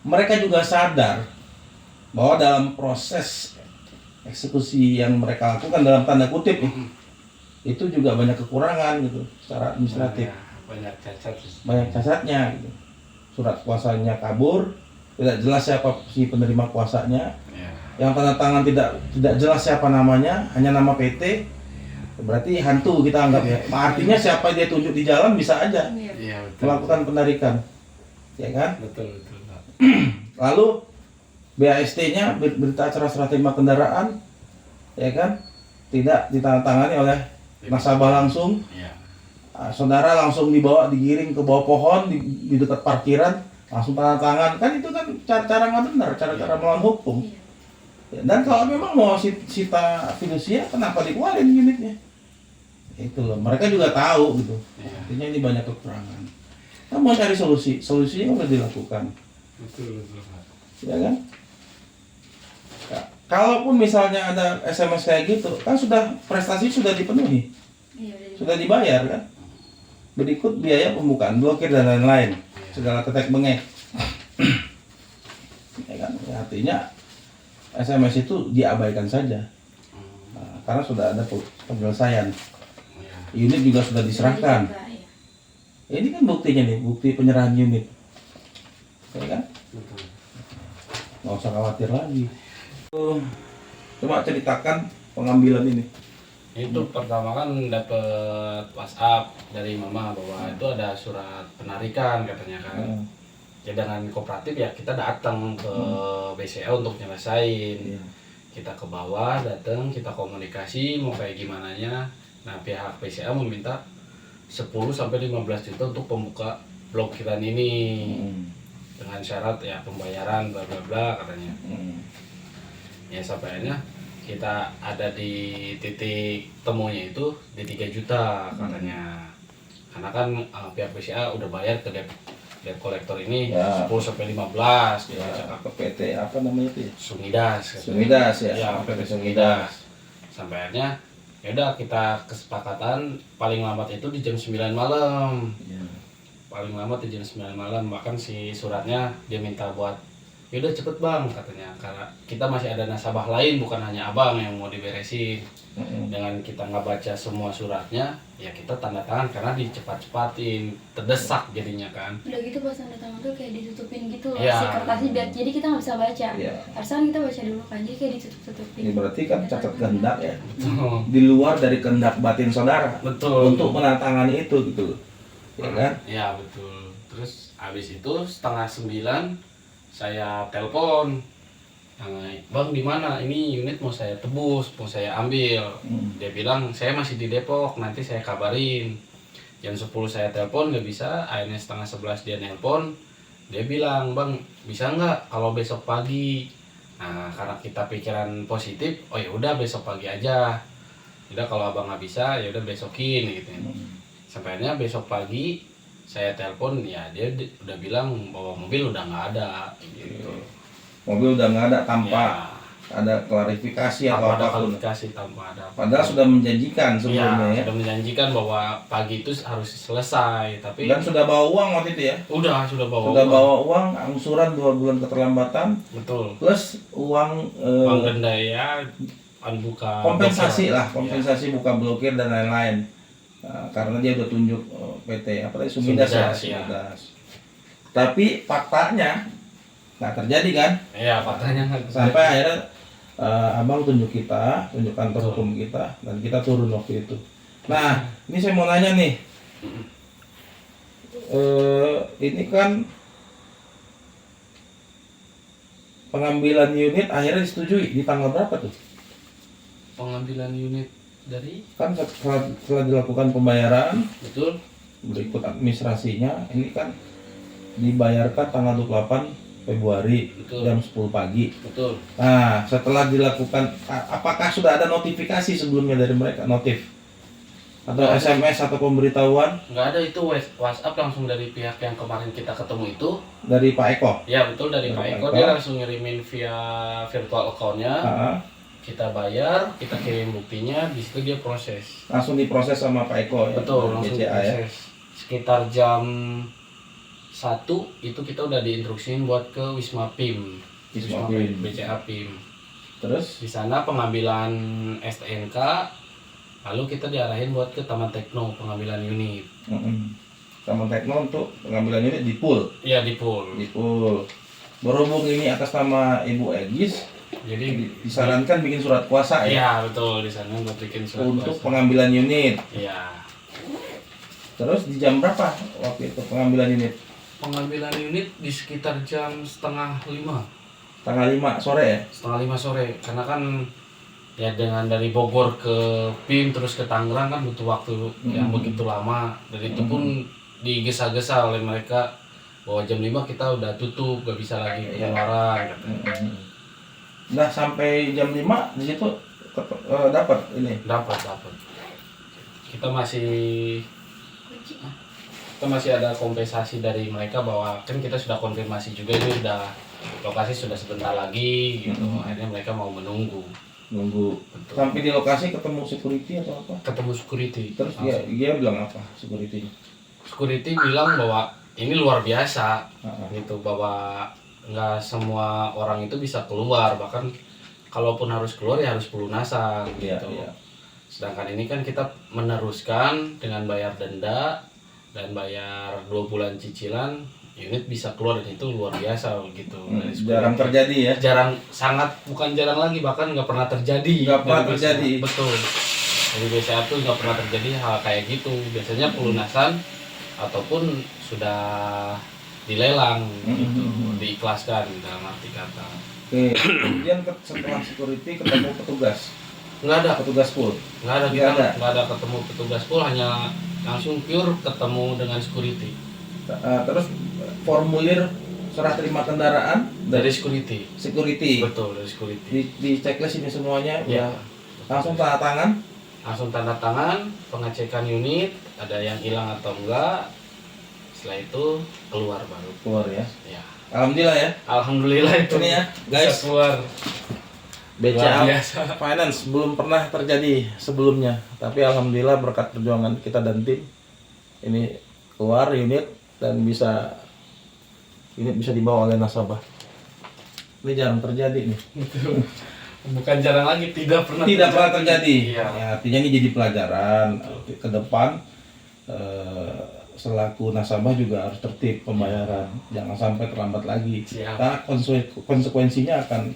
mereka juga sadar bahwa dalam proses eksekusi yang mereka lakukan dalam tanda kutip itu juga banyak kekurangan gitu secara administratif. Banyak cacatnya gitu. Surat kuasanya kabur, tidak jelas siapa si penerima kuasanya. Yang tanda tangan tidak jelas siapa namanya, hanya nama PT. Berarti hantu kita anggap ya. Artinya siapa dia tunjuk di jalan bisa aja melakukan penarikan, ya kan? Betul. Lalu BAST-nya berita acara serah terima kendaraan, ya kan? Tidak ditandatangani oleh nasabah langsung. Saudara langsung digiring ke bawah pohon di dekat parkiran, langsung tanda tangan. Kan itu kan cara nggak benar, cara melawan hukum. Ya, dan kalau memang mau sita fidusia, kenapa dikeluarin unitnya? Itu loh, mereka juga tahu gitu. Artinya ini banyak kekurangan. Kita mau cari solusinya udah dilakukan. Betul. Ya kan? Ya, kalaupun misalnya ada SMS kayak gitu, kan prestasi sudah dipenuhi, sudah dibayar kan? Berikut biaya pembukaan, blokir dan lain-lain, segala ketek bengek. Ya kan? Ya, artinya SMS itu diabaikan saja, karena sudah ada penyelesaian. Unit juga sudah diserahkan. Ini kan buktinya nih, bukti penyerahan unit, ya kan? Nggak usah khawatir lagi. Coba ceritakan pengambilan ini. Itu pertama kan dapat WhatsApp dari mama bahwa itu ada surat penarikan katanya kan. Ya dengan kooperatif ya kita datang ke BCA untuk nyelesain. Kita ke bawah datang, kita komunikasi mau kayak gimana nya. Nah pihak BCA meminta 10-15 juta untuk pembuka blokiran ini dengan syarat ya pembayaran bla bla bla katanya. Ya sampai akhirnya kita ada di titik temunya itu di 3 juta katanya. Karena kan pihak BCA udah bayar ke debt kolektor ini 10-15 gitu. Ke PT apa namanya itu? Sumidas ya. Ya, PT Sumidas. Sampai akhirnya ya udah kita kesepakatan paling lambat itu di jam 9 malam. Paling lambat di jam 9 malam, bahkan si suratnya dia minta buat yaudah cepet bang katanya, karena kita masih ada nasabah lain bukan hanya abang yang mau diberesin. Dengan kita nggak baca semua suratnya ya kita tanda tangan karena dicepat-cepatin, terdesak jadinya kan. Udah gitu pas tanda tangan tuh kayak ditutupin gitu loh Ya. si kertasnya, biar jadi kita nggak bisa baca. Ya. Harusnya kan kita baca dulu kan, jadi kayak ditutup-tutupin. Ini berarti kan cacat kehendak ya, Betul. di luar dari kehendak batin saudara. Betul. Untuk menandatangani itu gitu, ya kan? Ya betul. Terus habis itu 8:30 saya telepon, bang di mana? Ini unit mau saya tebus, mau saya ambil. Dia bilang saya masih di Depok, nanti saya kabarin. Jam 10 saya telepon nggak bisa, akhirnya 10:30 dia nelpon. Dia bilang bang bisa nggak kalau besok pagi? Nah karena kita pikiran positif, oh ya udah besok pagi aja. Udah kalau abang nggak bisa ya udah besokin gitu. Sampai akhirnya besok pagi saya telepon ya dia udah bilang bahwa mobil udah nggak ada gitu. Mobil udah nggak ada tanpa Ya, ada klarifikasi atau tanpa ada apapun. klarifikasi, tanpa ada Padahal sudah menjanjikan sebelumnya ya. sudah menjanjikan bahwa pagi itu harus selesai, tapi Dan sudah bawa uang waktu itu ya. sudah bawa Sudah uang. bawa uang angsuran 2 bulan keterlambatan Betul. plus uang Uang denda ya, buka kompensasi blokir. lah, kompensasi buka blokir dan lain-lain. Nah, karena dia udah tunjuk PT apa tadi Sumidas ya. Sumidas. Tapi faktanya nggak terjadi kan? Iya, faktanya nggak Sampai akhirnya abang tunjuk kantor hukum kita, dan kita turun waktu itu. Nah, ini saya mau nanya nih, ini kan pengambilan unit akhirnya disetujui di tanggal berapa tuh? pengambilan unit dari Kan setelah dilakukan pembayaran, betul berikut administrasinya, ini kan dibayarkan tanggal 28 Februari Betul. jam 10 pagi. betul. Nah, setelah dilakukan, apakah sudah ada notifikasi sebelumnya dari mereka, notif? Atau Nggak ada. SMS atau pemberitahuan Nggak ada, itu WhatsApp langsung dari pihak yang kemarin kita ketemu itu. dari Pak Eko? Ya betul, dari Pak Pak Eko, Eko. dia langsung ngirimin via virtual account-nya. Kita bayar, kita kirim buktinya, di situ dia proses. Langsung diproses sama Pak Eko ya? Betul, langsung BCA ya? diproses. Sekitar jam 1 itu kita udah diinstruksiin buat ke Wisma PIM, Wisma PIM. BCA PIM. Terus Di sana pengambilan STNK, lalu kita diarahin buat ke Taman Tekno pengambilan unit. Taman Tekno untuk pengambilan unit di pool. Iya, di pool. Di pool. Berhubung ini atas nama Ibu Egis, Jadi disarankan bikin surat kuasa ya iya betul, di sana buat bikin surat untuk kuasa. pengambilan unit. Iya. Terus di jam berapa waktu itu pengambilan unit? Pengambilan unit di sekitar jam setengah 5 Tanggal 5 sore ya? sore, karena kan ya dengan dari Bogor ke PIM terus ke Tangerang kan butuh waktu yang begitu lama, dan itu pun digesa-gesa oleh mereka bahwa jam 5 kita udah tutup, gak bisa lagi pengeluaran katanya. Nah sampai jam 5 di situ dapat ini. Dapat kita masih ada kompensasi dari mereka bahwa kan kita sudah konfirmasi juga ini udah lokasi sudah sebentar lagi gitu. Akhirnya mereka mau menunggu. Nunggu. Betul. Sampai di lokasi ketemu security atau apa? Ketemu security. Terus dia bilang apa security? Security bilang bahwa ini luar biasa gitu, bahwa nggak semua orang itu bisa keluar, bahkan kalaupun harus keluar ya harus pelunasan gitu. Iya. Sedangkan ini kan kita meneruskan dengan bayar denda dan bayar 2 bulan cicilan, unit bisa keluar, dan itu luar biasa gitu. Dari Jarang terjadi ya? bukan jarang lagi, bahkan nggak pernah terjadi. Nggak pernah Dari terjadi. BCA. Betul. Dari BCA tuh nggak pernah terjadi hal kayak gitu. Biasanya pelunasan ataupun sudah dilelang gitu, diikhlaskan dalam arti kata. Oke, kemudian setelah security ketemu petugas. Nggak ada Petugas pool. nggak ada Nggak ada. nggak ada ketemu petugas pool, hanya langsung pure ketemu dengan security Terus formulir serah terima kendaraan dari security. Betul, dari security. Di checklist ini semuanya Ya, langsung tanda tangan. langsung tanda tangan, pengecekan unit ada yang hilang atau enggak, setelah itu keluar baru. Keluar ya. Ya, Alhamdulillah ya. alhamdulillah itu Ini ya, bisa guys. keluar. BCA Luar biasa. Finance belum pernah terjadi sebelumnya, tapi alhamdulillah berkat perjuangan kita dan tim ini keluar unit dan bisa dibawa oleh nasabah. Ini jarang terjadi nih. Bukan jarang lagi, tidak pernah Terjadi. Iya. Ya, artinya ini jadi pelajaran ke depan. Selaku nasabah juga harus tertib pembayaran, jangan sampai terlambat lagi. Siap. Karena konsekuensinya akan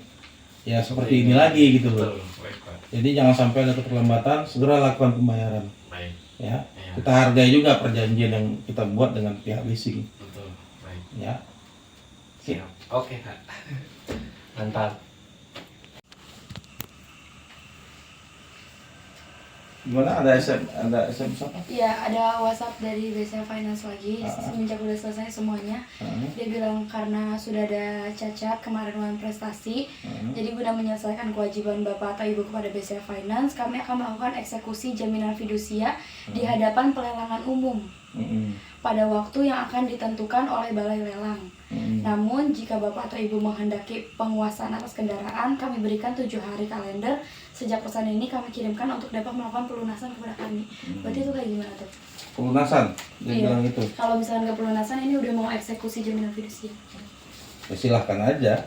ya seperti ini lagi gitu loh. Betul, baik, Pak. Jadi jangan sampai ada keterlambatan, segera lakukan pembayaran. Baik, Ya, Iya. kita hargai juga perjanjian yang kita buat dengan pihak leasing. betul, baik. Ya, Siap. Oke, Kak. Mantap. gimana ada SM apa? Iya, ada WhatsApp dari BCA Finance lagi semenjak udah selesai semuanya. Dia bilang karena sudah ada cacat kemarin uang prestasi, jadi guna menyelesaikan kewajiban Bapak atau Ibu kepada BCA Finance, kami akan melakukan eksekusi jaminan fidusia di hadapan pelelangan umum pada waktu yang akan ditentukan oleh Balai Lelang. Namun, jika Bapak atau Ibu menghendaki penguasaan atas kendaraan, kami berikan 7 hari kalender sejak pesan ini kami kirimkan untuk dapat melakukan pelunasan kepada kami. Berarti itu kayak gimana tuh? Pelunasan, dia Iya. bilang itu. Kalau misalnya nggak pelunasan, ini udah mau eksekusi jaminan fidusia. Ya, silahkan aja.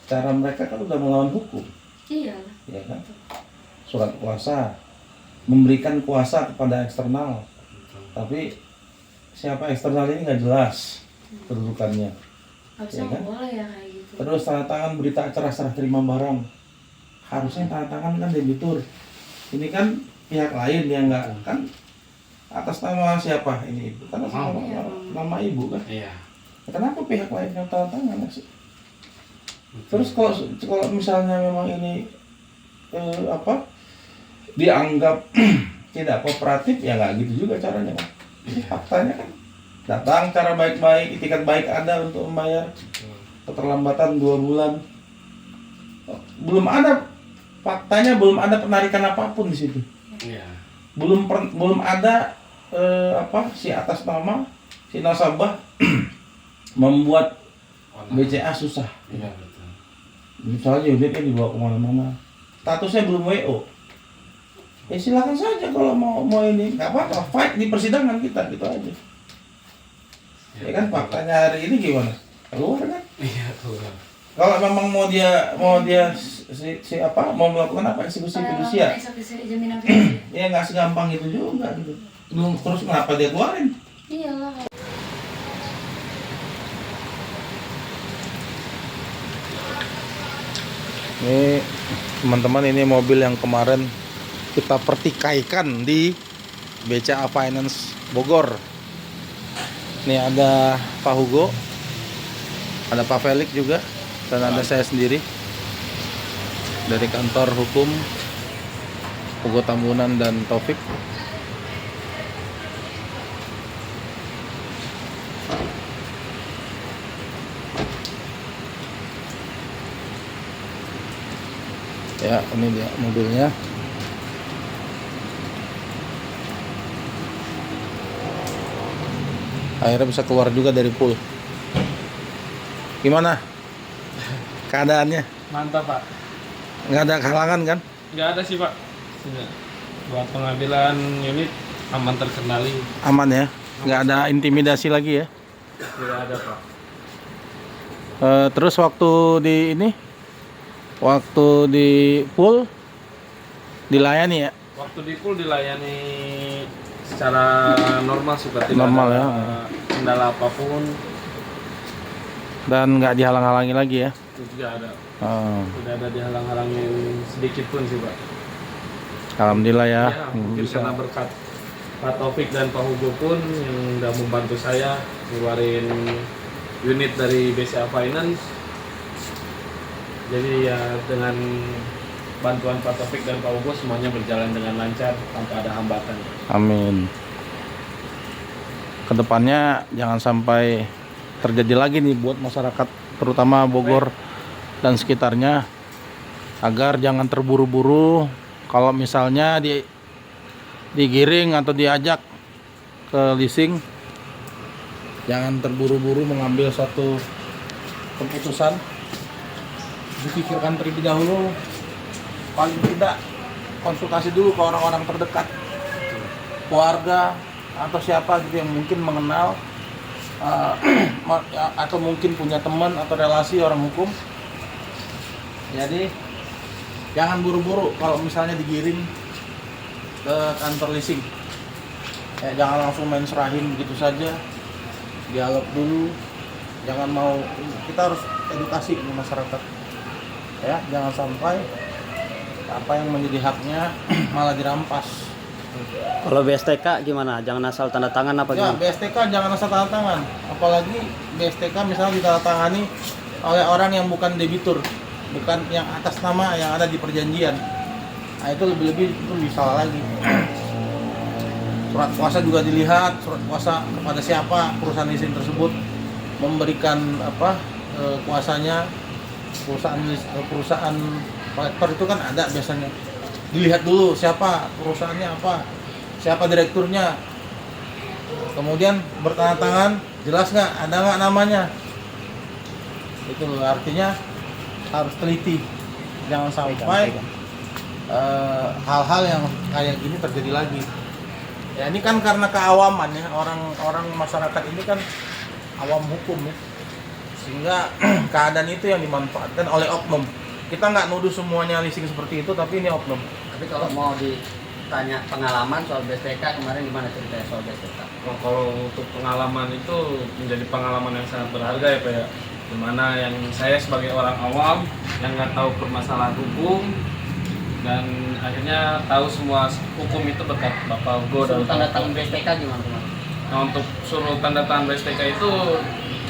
Cara mereka kan udah melawan hukum, Iya. ya kan? Surat kuasa, memberikan kuasa kepada eksternal. Tapi siapa eksternal ini nggak jelas kedudukannya. Harusnya Iya kan? boleh ya kayak gitu. Terus tanda tangan berita acara serah terima barang. Harusnya tanda tangan kan debitur. Ini kan pihak lain yang nggak, kan atas nama siapa ini ibu? Kan atas nama ibu kan. Iya. Kenapa pihak lain yang tanda tangan sih? Terus kalau misalnya memang ini dianggap tidak kooperatif, ya nggak gitu juga caranya kan. Faktanya kan datang cara baik-baik, itikat baik ada untuk membayar, keterlambatan 2 bulan, belum ada faktanya, belum ada penarikan apapun di situ, Iya. belum ada si atas nama si nasabah membuat BCA susah. Iya, betul. Misalnya unitnya dibawa kemana-mana, statusnya belum WO, ya silakan saja kalau mau ini, nggak apa-apa, fight di persidangan kita gitu aja. Ya kan faktanya hari ini gimana? Keluar kan? Iya keluar. Kalau memang mau dia si apa mau melakukan apa eksekusi fidusia, Eksekusi jaminan fidusia. ya nggak segampang itu juga gitu. Terus kenapa dia keluarin? Iyalah. Ini teman-teman, ini mobil yang kemarin kita pertikaikan di BCA Finance Bogor. Ini ada Pak Hugo, ada Pak Felix juga, dan ada saya sendiri dari kantor hukum Hugo Tambunan dan Taufik. Ya, ini dia mobilnya. Akhirnya bisa keluar juga dari pool. Gimana keadaannya? Mantap Pak. Nggak ada halangan kan? Nggak ada sih Pak. Sudah. Buat pengambilan unit aman terkendali. Aman ya? Nggak ada intimidasi lagi ya? Tidak ada Pak. Terus waktu di pool dilayani ya? Waktu di pool dilayani secara normal sih Pak. Tidak Normal ada ya. kendala apapun. Dan nggak dihalang-halangi lagi ya? Itu tidak ada. Oh, Tidak ada dihalang-halangin sedikit pun sih Pak. alhamdulillah ya. Ya, mungkin karena berkat Pak Taufik dan Pak Hugo pun yang udah membantu saya ngeluarin unit dari BCA Finance. Jadi ya dengan bantuan Pak Taufik dan Pak Hugo semuanya berjalan dengan lancar tanpa ada hambatan. Amin. Kedepannya jangan sampai terjadi lagi nih buat masyarakat terutama Bogor dan sekitarnya, agar jangan terburu-buru kalau misalnya digiring atau diajak ke leasing. Jangan terburu-buru mengambil satu keputusan, dipikirkan terlebih dahulu, paling tidak konsultasi dulu ke orang-orang terdekat, keluarga atau siapa gitu yang mungkin mengenal atau mungkin punya teman atau relasi orang hukum. Jadi jangan buru-buru kalau misalnya digiring ke kantor leasing. Ya, jangan langsung main serahin begitu saja, dialog dulu. Jangan mau, kita harus edukasi ke masyarakat ya, jangan sampai apa yang menjadi haknya malah dirampas. Kalau BSTK gimana? Jangan asal tanda tangan apa Ya, gimana? BSTK jangan asal tanda tangan. Apalagi BSTK misalnya ditandatangani oleh orang yang bukan debitur, bukan yang atas nama yang ada di perjanjian. Nah, itu lebih-lebih itu bisa lagi. Surat kuasa juga dilihat, surat kuasa kepada siapa perusahaan leasing tersebut memberikan kuasanya. Perusahaan kolektor itu kan ada biasanya. Dilihat dulu siapa perusahaannya, apa, siapa direkturnya, kemudian bertanda tangan, jelas nggak, ada nggak namanya. Itu artinya harus teliti, jangan sampai hal-hal yang kayak gini terjadi lagi. Ya ini kan karena keawaman ya, orang masyarakat ini kan awam hukum ya, sehingga keadaan itu yang dimanfaatkan oleh oknum. Kita nggak nuduh semuanya leasing seperti itu, tapi ini oknum. Tapi kalau mau ditanya pengalaman soal BSTK kemarin gimana ceritanya soal BSTK? Nah, kalau untuk pengalaman itu menjadi pengalaman yang sangat berharga ya Pak ya. Dimana yang saya sebagai orang awam yang nggak tahu permasalahan hukum dan akhirnya tahu semua hukum itu berkat Bapak Hugo dan Suruh tanda tangan BSTK gimana kemarin? Nah, untuk suruh tanda tangan BSTK itu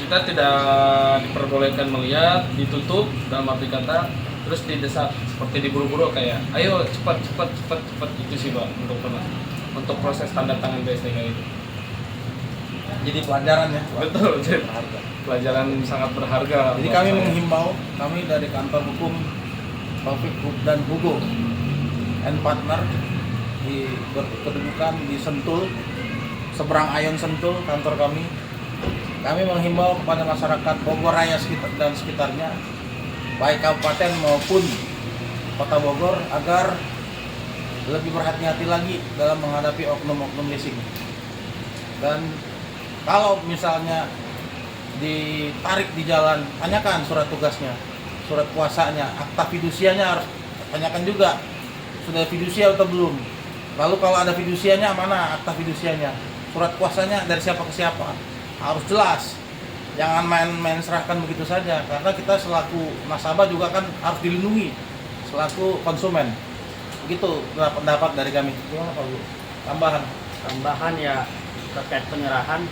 kita tidak diperbolehkan melihat, ditutup dalam arti kata, terus didesak seperti diburu-buru kayak ayo cepat itu sih Pak untuk proses tanda tangan BSTK itu. Jadi pelajaran ya. Betul, jadi pelajaran sangat berharga. Jadi buat kami saya. menghimbau, kami dari kantor hukum Taufik dan Hugo and Partner berkedudukan di Sentul, seberang Ayon Sentul kantor kami. Kami menghimbau kepada masyarakat Bogor Raya dan sekitarnya, baik kabupaten maupun kota Bogor, agar lebih berhati-hati lagi dalam menghadapi oknum-oknum leasing. Dan Kalau misalnya ditarik di jalan, tanyakan surat tugasnya, surat kuasanya, akta fidusianya harus tanyakan juga, sudah fidusia atau belum. Lalu kalau ada fidusianya, mana akta fidusianya, surat kuasanya dari siapa ke siapa, harus jelas. Jangan main-main serahkan begitu saja, karena kita selaku nasabah juga kan harus dilindungi selaku konsumen. Begitu pendapat dari kami. Gimana Pak Bu? Tambahan ya terkait penyerahan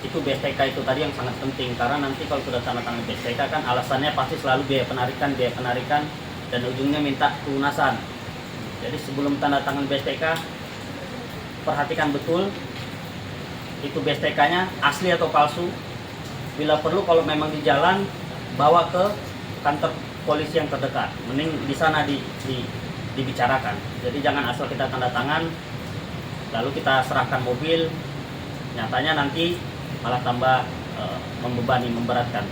itu BSTK itu tadi yang sangat penting, karena nanti kalau sudah tanda tangan BSTK kan alasannya pasti selalu biaya penarikan dan ujungnya minta pelunasan. Jadi sebelum tanda tangan BSTK perhatikan betul itu BSTK-nya asli atau palsu. Bila perlu kalau memang di jalan bawa ke kantor polisi yang terdekat, mending di sana dibicarakan. Jadi jangan asal kita tanda tangan lalu kita serahkan mobil, nyatanya nanti malah tambah membebani, memberatkan.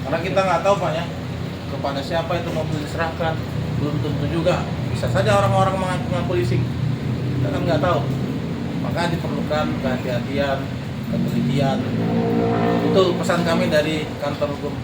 Karena kita nggak tahu Pak ya, kepada siapa itu mobil diserahkan, belum tentu juga. Bisa saja orang-orang mengaku leasing, kita kan nggak tahu. Maka diperlukan kehati-hatian, ketelitian. Itu pesan kami dari kantor hukum